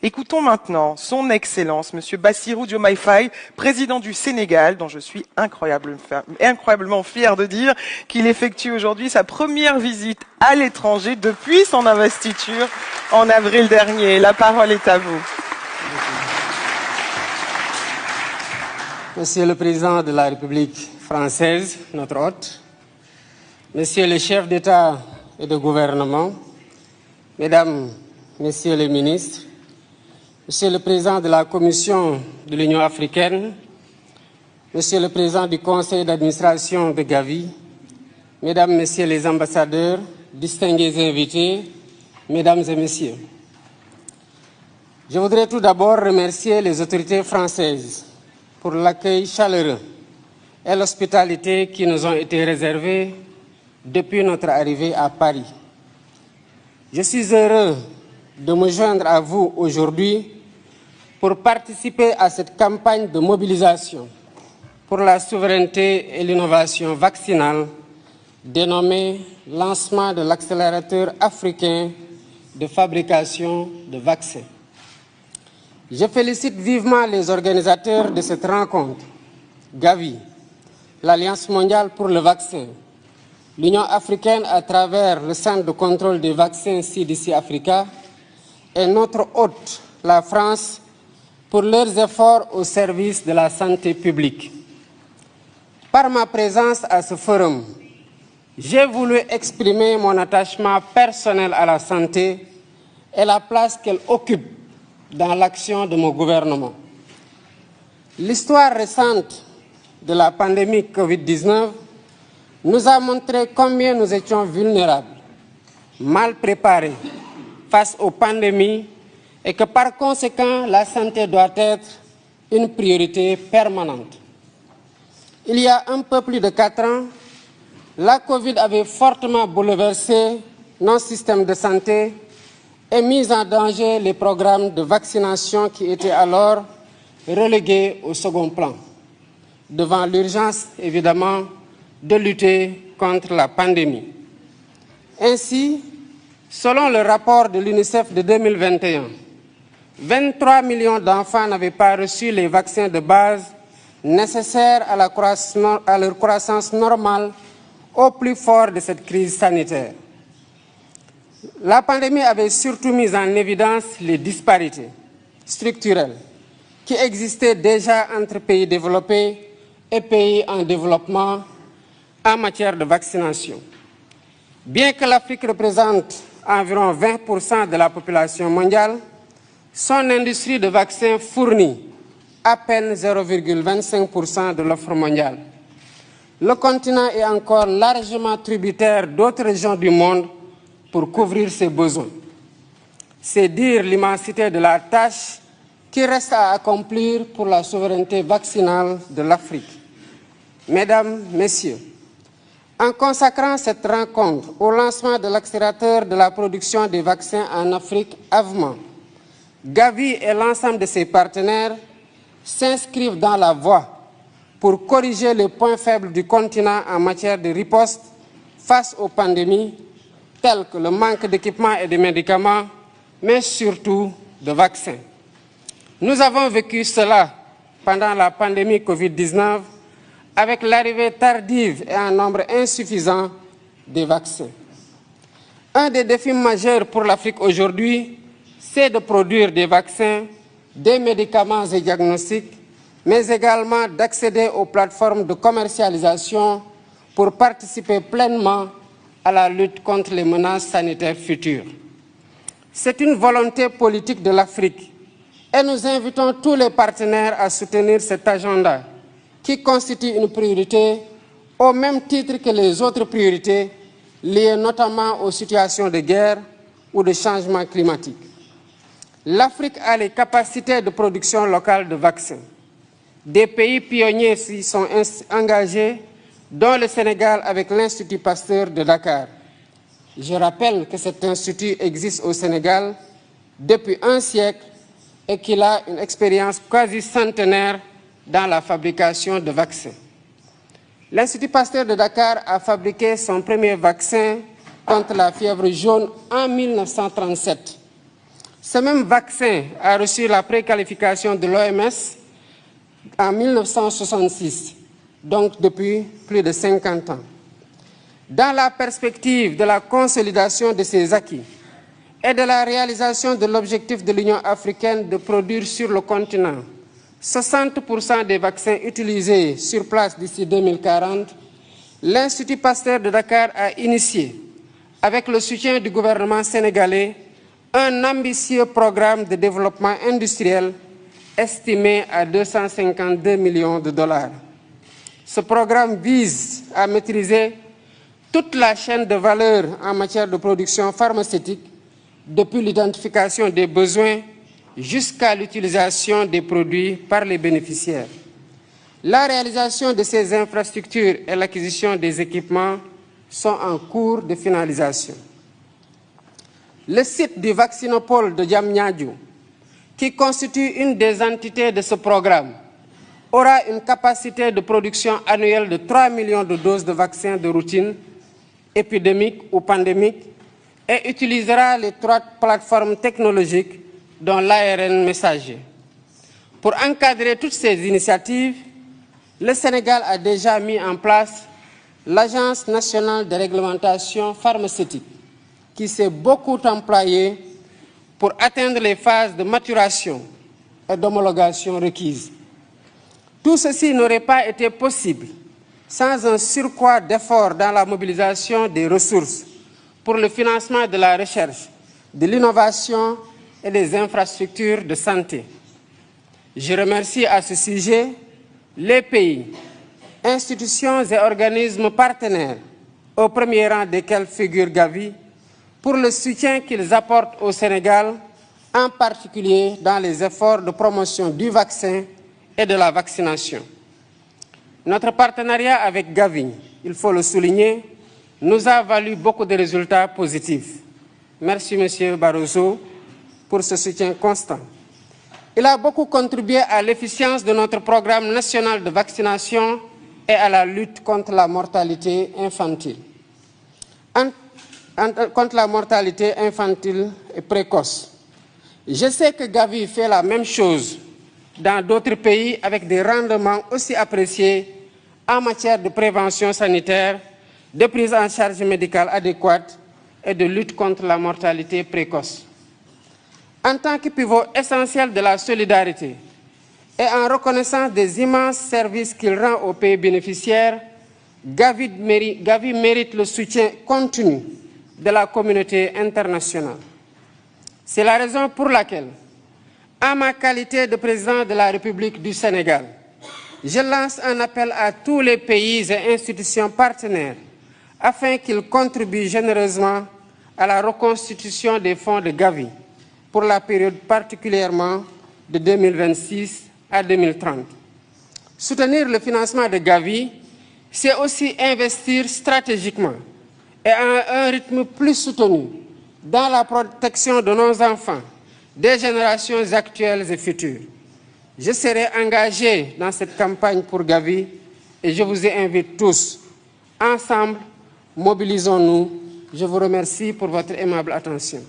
Écoutons maintenant son Excellence, Monsieur Bassirou Diomaye Faye, président du Sénégal, dont je suis incroyablement fier de dire qu'il effectue aujourd'hui sa première visite à l'étranger depuis son investiture en avril dernier. La parole est à vous. Monsieur le Président de la République française, notre hôte, Monsieur le chef d'État et de gouvernement, Mesdames, Messieurs les ministres, Monsieur le Président de la Commission de l'Union africaine, Monsieur le Président du Conseil d'administration de Gavi, Mesdames, Messieurs les ambassadeurs, distingués invités, Mesdames et Messieurs. Je voudrais tout d'abord remercier les autorités françaises pour l'accueil chaleureux et l'hospitalité qui nous ont été réservés depuis notre arrivée à Paris. Je suis heureux de me joindre à vous aujourd'hui pour participer à cette campagne de mobilisation pour la souveraineté et l'innovation vaccinale dénommée Lancement de l'accélérateur africain de fabrication de vaccins. Je félicite vivement les organisateurs de cette rencontre, Gavi, l'Alliance mondiale pour le vaccin, l'Union africaine à travers le Centre de contrôle des vaccins CDC Africa et notre hôte, la France, pour leurs efforts au service de la santé publique. Par ma présence à ce forum, j'ai voulu exprimer mon attachement personnel à la santé et la place qu'elle occupe dans l'action de mon gouvernement. L'histoire récente de la pandémie Covid-19 nous a montré combien nous étions vulnérables, mal préparés face aux pandémies et que par conséquent, la santé doit être une priorité permanente. Il y a un peu plus de 4 ans, la Covid avait fortement bouleversé nos systèmes de santé et mis en danger les programmes de vaccination qui étaient alors relégués au second plan, devant l'urgence, évidemment, de lutter contre la pandémie. Ainsi, selon le rapport de l'UNICEF de 2021, 23 millions d'enfants n'avaient pas reçu les vaccins de base nécessaires à leur croissance normale au plus fort de cette crise sanitaire. La pandémie avait surtout mis en évidence les disparités structurelles qui existaient déjà entre pays développés et pays en développement en matière de vaccination. Bien que l'Afrique représente environ 20% de la population mondiale, son industrie de vaccins fournit à peine 0,25% de l'offre mondiale. Le continent est encore largement tributaire d'autres régions du monde pour couvrir ses besoins. C'est dire l'immensité de la tâche qui reste à accomplir pour la souveraineté vaccinale de l'Afrique. Mesdames, Messieurs, en consacrant cette rencontre au lancement de l'accélérateur de la production des vaccins en Afrique, AVMA, Gavi et l'ensemble de ses partenaires s'inscrivent dans la voie pour corriger les points faibles du continent en matière de riposte face aux pandémies, telles que le manque d'équipements et de médicaments, mais surtout de vaccins. Nous avons vécu cela pendant la pandémie Covid-19 avec l'arrivée tardive et en nombre insuffisant des vaccins. Un des défis majeurs pour l'Afrique aujourd'hui, c'est de produire des vaccins, des médicaments et diagnostics, mais également d'accéder aux plateformes de commercialisation pour participer pleinement à la lutte contre les menaces sanitaires futures. C'est une volonté politique de l'Afrique et nous invitons tous les partenaires à soutenir cet agenda qui constitue une priorité au même titre que les autres priorités liées notamment aux situations de guerre ou de changement climatique. L'Afrique a les capacités de production locale de vaccins. Des pays pionniers s'y sont engagés, dont le Sénégal avec l'Institut Pasteur de Dakar. Je rappelle que cet institut existe au Sénégal depuis un siècle et qu'il a une expérience quasi centenaire dans la fabrication de vaccins. L'Institut Pasteur de Dakar a fabriqué son premier vaccin contre la fièvre jaune en 1937. Ce même vaccin a reçu la préqualification de l'OMS en 1966, donc depuis plus de 50 ans. Dans la perspective de la consolidation de ces acquis et de la réalisation de l'objectif de l'Union africaine de produire sur le continent 60% des vaccins utilisés sur place d'ici 2040, l'Institut Pasteur de Dakar a initié, avec le soutien du gouvernement sénégalais, un ambitieux programme de développement industriel estimé à 252 millions de dollars. Ce programme vise à maîtriser toute la chaîne de valeur en matière de production pharmaceutique, depuis l'identification des besoins jusqu'à l'utilisation des produits par les bénéficiaires. La réalisation de ces infrastructures et l'acquisition des équipements sont en cours de finalisation. Le site du vaccinopole de Diamniadio, qui constitue une des entités de ce programme, aura une capacité de production annuelle de 3 millions de doses de vaccins de routine, épidémiques ou pandémiques, et utilisera les 3 plateformes technologiques dont l'ARN messager. Pour encadrer toutes ces initiatives, le Sénégal a déjà mis en place l'Agence nationale de réglementation pharmaceutique, qui s'est beaucoup employée pour atteindre les phases de maturation et d'homologation requises. Tout ceci n'aurait pas été possible sans un surcroît d'efforts dans la mobilisation des ressources pour le financement de la recherche, de l'innovation et des infrastructures de santé. Je remercie à ce sujet les pays, institutions et organismes partenaires, au premier rang desquels figure Gavi, pour le soutien qu'ils apportent au Sénégal, en particulier dans les efforts de promotion du vaccin et de la vaccination. Notre partenariat avec Gavi, il faut le souligner, nous a valu beaucoup de résultats positifs. Merci, M. Barroso, pour ce soutien constant. Il a beaucoup contribué à l'efficience de notre programme national de vaccination et à la lutte contre la mortalité infantile. Contre la mortalité infantile et précoce. Je sais que Gavi fait la même chose dans d'autres pays avec des rendements aussi appréciés en matière de prévention sanitaire, de prise en charge médicale adéquate et de lutte contre la mortalité précoce. En tant que pivot essentiel de la solidarité et en reconnaissance des immenses services qu'il rend aux pays bénéficiaires, Gavi mérite le soutien continu de la communauté internationale. C'est la raison pour laquelle, en ma qualité de président de la République du Sénégal, je lance un appel à tous les pays et institutions partenaires afin qu'ils contribuent généreusement à la reconstitution des fonds de Gavi pour la période particulièrement de 2026 à 2030. Soutenir le financement de Gavi, c'est aussi investir stratégiquement et à un rythme plus soutenu dans la protection de nos enfants, des générations actuelles et futures. Je serai engagé dans cette campagne pour Gavi et je vous invite tous. Ensemble, mobilisons-nous. Je vous remercie pour votre aimable attention.